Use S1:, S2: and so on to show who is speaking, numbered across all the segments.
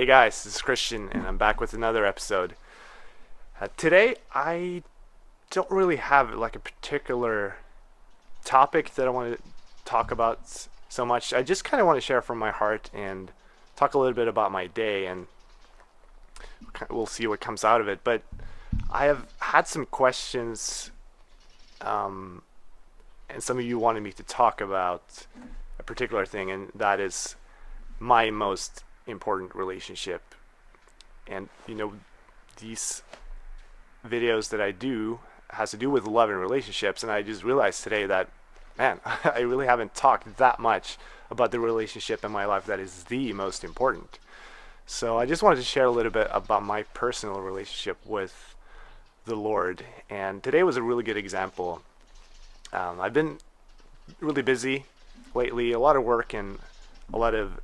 S1: guys, this is Christian, and I'm back with another episode. Today, I don't really have like a particular topic that I want to talk about so much. I just kind of want to share from my heart and talk a little bit about my day, and we'll see what comes out of it. But I have had some questions, and some of you wanted me to talk about a particular thing, and that is my most important relationship. And these videos that I do has to do with love and relationships, and I just realized today that, man, I really haven't talked that much about the relationship in my life that is the most important. So I just wanted to share a little bit about my personal relationship with the Lord, and today was a really good example. I've been really busy lately, a lot of work and a lot of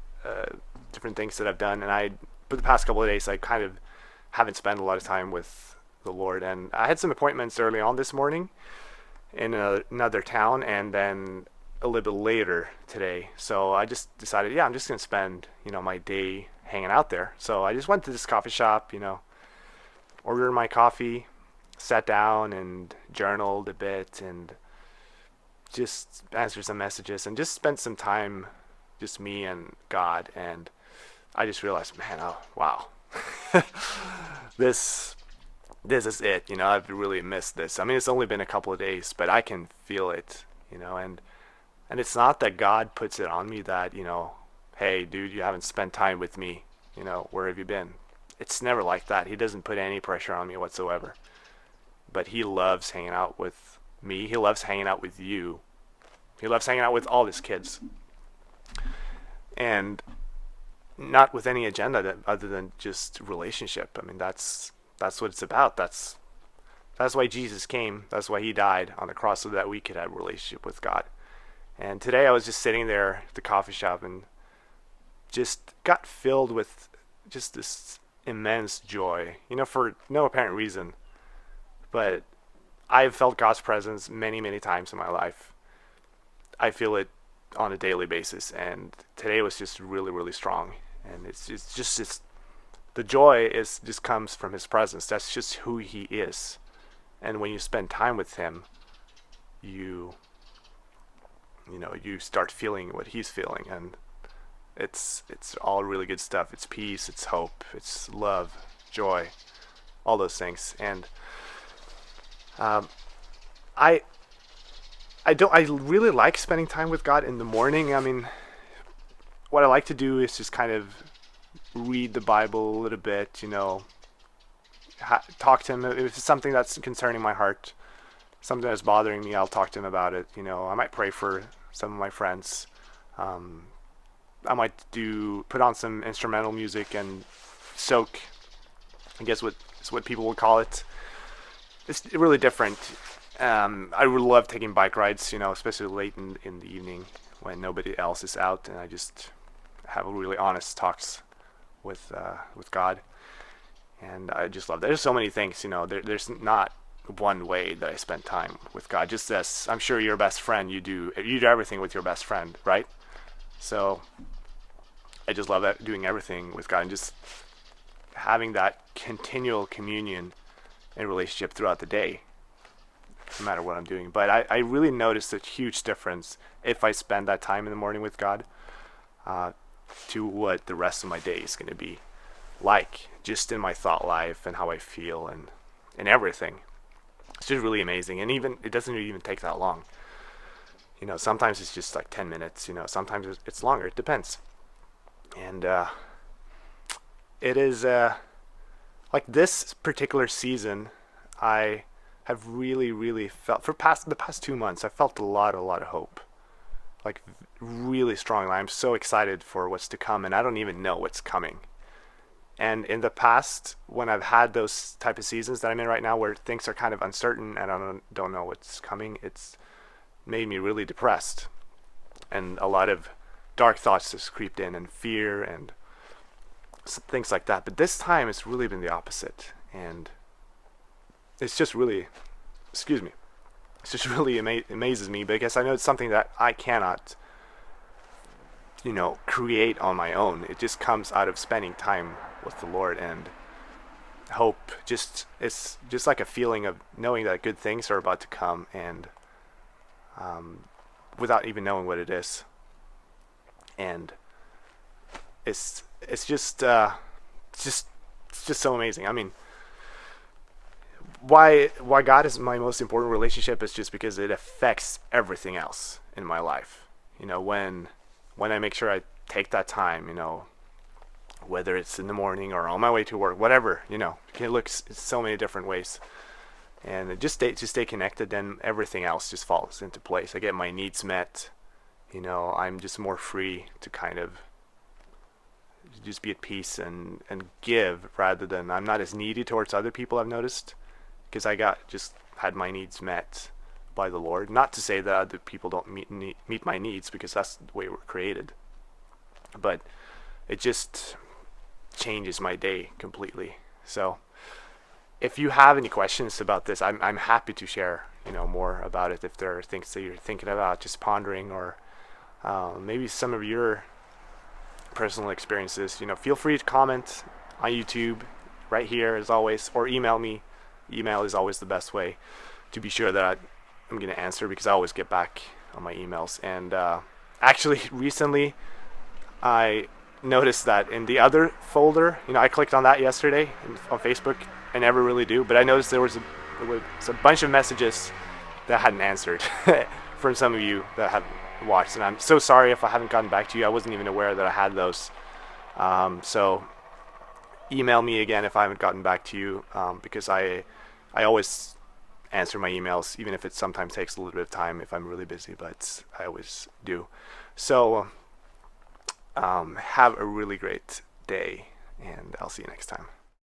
S1: different things that I've done, and for the past couple of days I kind of haven't spent a lot of time with the Lord, and I had some appointments early on this morning in another town, and then a little bit later today. So I just decided, I'm just gonna spend my day hanging out there. So I just went to this coffee shop, ordered my coffee, sat down and journaled a bit, and just answered some messages, and just spent some time, just me and God. And I just realized, man, oh wow, this is it. I've really missed this. I mean, it's only been a couple of days, but I can feel it. And it's not that God puts it on me that hey dude, you haven't spent time with me. Where have you been? It's never like that. He doesn't put any pressure on me whatsoever. But he loves hanging out with me. He loves hanging out with you. He loves hanging out with all his kids. And not with any agenda other than just relationship. I mean, that's what it's about. That's why Jesus came. That's why he died on the cross, so that we could have a relationship with God. And today I was just sitting there at the coffee shop and just got filled with just this immense joy, for no apparent reason. But I've felt God's presence many, many times in my life. I feel it on a daily basis, and today was just really, really strong. And it's just the joy just comes from his presence. That's just who he is. And when you spend time with him, you start feeling what he's feeling, and it's all really good stuff. It's peace, it's hope, it's love, joy, all those things. And I really like spending time with God in the morning. I mean, what I like to do is just kind of read the Bible a little bit, talk to him. If it's something that's concerning my heart, something that's bothering me, I'll talk to him about it. I might pray for some of my friends. I might put on some instrumental music and soak, I guess is what people would call it. It's really different. I would love taking bike rides, especially late in the evening when nobody else is out, and I just have really honest talks with God. And I just love that. There's so many things, there's not one way that I spend time with God. Just as I'm sure your best friend, you do everything with your best friend, right? So I just love doing everything with God and just having that continual communion and relationship throughout the day, no matter what I'm doing. But I really noticed a huge difference if I spend that time in the morning with God, to what the rest of my day is going to be like, just in my thought life and how I feel and everything. It's just really amazing. And even it doesn't even take that long. Sometimes it's just like 10 minutes. Sometimes it's longer. It depends. And it is like this particular season, I have really, really felt the past 2 months. I felt a lot of hope, like really strongly. I'm so excited for what's to come, and I don't even know what's coming. And in the past, when I've had those type of seasons that I'm in right now, where things are kind of uncertain and I don't know what's coming, it's made me really depressed, and a lot of dark thoughts just creeped in, and fear and things like that. But this time, it's really been the opposite, and it's just really, it just really amazes me, because I know it's something that I cannot create on my own. It just comes out of spending time with the Lord. And hope, it's just like a feeling of knowing that good things are about to come, and without even knowing what it is. And it's just so amazing. I mean, why God is my most important relationship is just because it affects everything else in my life. When I make sure I take that time, whether it's in the morning or on my way to work, whatever, it can look so many different ways. And to stay connected, then everything else just falls into place. I get my needs met. I'm just more free to kind of just be at peace and give, rather than, I'm not as needy towards other people, I've noticed, because just had my needs met by the Lord. Not to say that other people don't meet my needs, because that's the way we're created, but it just changes my day completely. So if you have any questions about this, I'm happy to share more about it. If there are things that you're thinking about, just pondering, or maybe some of your personal experiences, feel free to comment on YouTube right here as always, or email me. Email is always the best way to be sure that I'm going to answer, because I always get back on my emails. And actually recently I noticed that in the other folder, I clicked on that yesterday on Facebook. I never really do, but I noticed there was a bunch of messages that I hadn't answered from some of you that have watched, and I'm so sorry if I haven't gotten back to you. I wasn't even aware that I had those. So email me again if I haven't gotten back to you, because I always answer my emails, even if it sometimes takes a little bit of time if I'm really busy, but I always do. So have a really great day, and I'll see you next time.